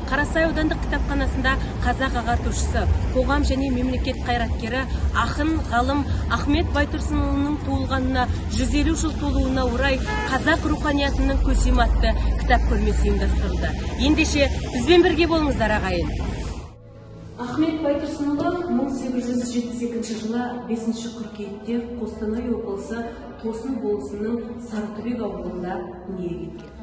Қарасай аудандық кітапханасында қазақ ағартушысы, қоғам және мемлекет қайраткері, ақын, ғалым Ахмет Байтұрсынұлының туылғанына 150 жыл толуына орай қазақ руханиятының көсемі атты кітап көрмесі ұйымдастырылды. Ендеше бізбен бірге болыңыздар ағайын. Ахмет Байтұрсынұлы 1872 жылы 5 қыркүйекте Қостанай облысы Тосын болысының Сарытүбек ауылында дүниеге келген.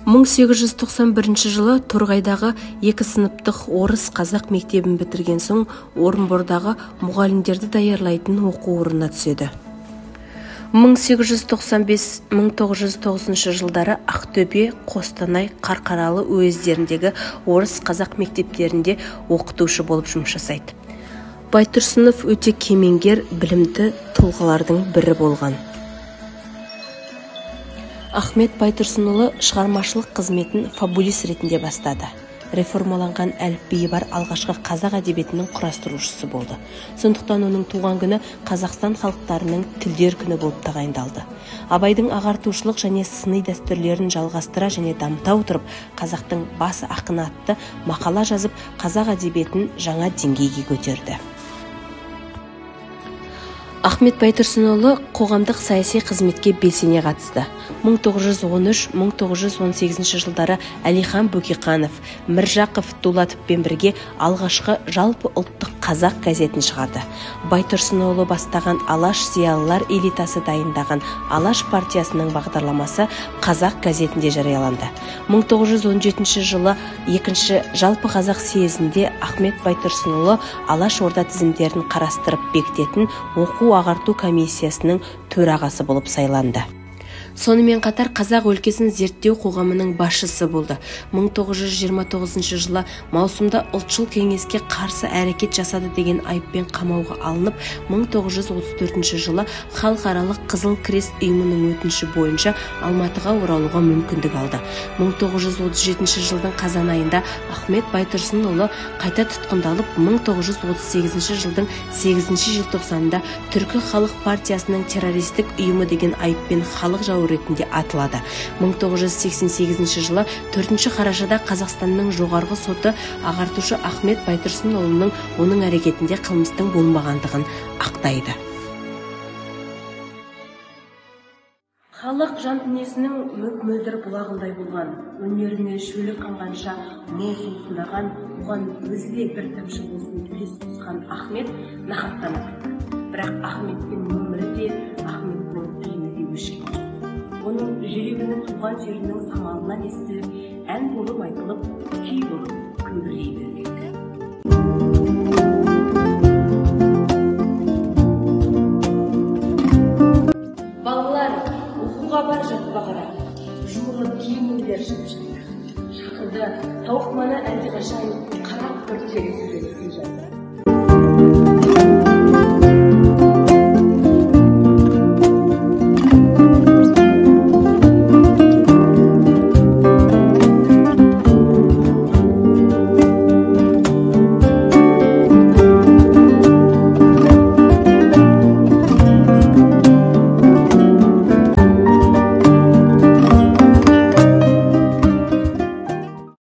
1891 жылы Торғайдағы 2 сыныптық орыс қазақ мектебін бітірген соң Орынбордағы мұғалімдерді даярлайтын оқу орнына түседі. 1895-1909 жылдары Ақтөбе, Қостанай, Қарқаралы уездеріндегі орыс қазақ мектептерінде оқытушы болып жұмыс жасайды. Байтұрсынов өте кемеңгер, білімді тұлғалардың бірі болған. Ахмет Байтұрсынұлы шығармашылық қызметін фабулист ретінде бастады. Реформаланған әліпбиі бар алғашқы қазақ әдебиетінің құрастырушысы болды. Сондықтан оның туған күні Қазақстан халықтарының тілдер күні болып тағайындалды. Абайдың ағартушылық және сыни дәстүрлерін жалғастыра және дамыта отырып, қазақтың бас ақыны атты мақала жазып, қазақ әдебиетін жаңа деңгейге көтерді. Ахмет Байтұрсынұлы қоғамдық саяси қызметке белсене қатысты. 1913-1918 жылдары Әлихан Бөкейханов, Міржақып Дулатовпен бірге алғашқы жалпы ұлттық қазақ газетін шығарды. Байтұрсынұлы бастаған Алаш зиялылар элитасы дайындаған Алаш партиясының бағдарламасы қазақ газетінде жарияланды. 1917 жылы 2-ші жалпы қазақ съезінде Ахмет Байтұрсынұлы Алаш орда тізімдерін қарастырып бекітетін оқу-ағарту комиссиясының төрағасы болып сайланды. Сонымен қатар қазақ өлкесін зерттеу қоғамының басшысы болды. 1929 жылы маусымда ұлтшыл кеңеске қарсы әрекет жасады деген айыппен қамауға алынып, 1934 жылы халықаралық Қызыл Крест ұйымының өтініші бойынша Алматыға оралуға мүмкіндік алды. 1937 жылдың қазан айында Ахмет Байтұрсынұлы қайта тұтқындалып, 1938 жылдың 8 желтоқсанында Түркі халық партиясының террористік ұйымы деген айыппен халық жауы ретінде атылады. 1988 жылы 4 қарашада Қазақстанның жоғарғы соты ағартушы Ахмет Байтұрсынұлының оның әрекетінде қылмыстың болмағандығын ақтайды. Халық жан дүниесінің мөп-мөлдір бұлағындай болған, өнеріне шөлі қанғанша мол сусындаған, оған өзі де бір тамшы болсын үлес қосқан Ахмет нақаттанады. Бірақ Ахметтің өмірі де, Ахметтің үйі де өшкен. Оның жүрегінің туған жерінің самалынан естіліп, ән болып айтылып, күй болып күмбірлей бермек. Балалар, оқуға бар жатпа қара, жуынып киіміңдер жып-жып. Шақырды, тауық мана әлдеқашан қарап бір терезеден жатыр.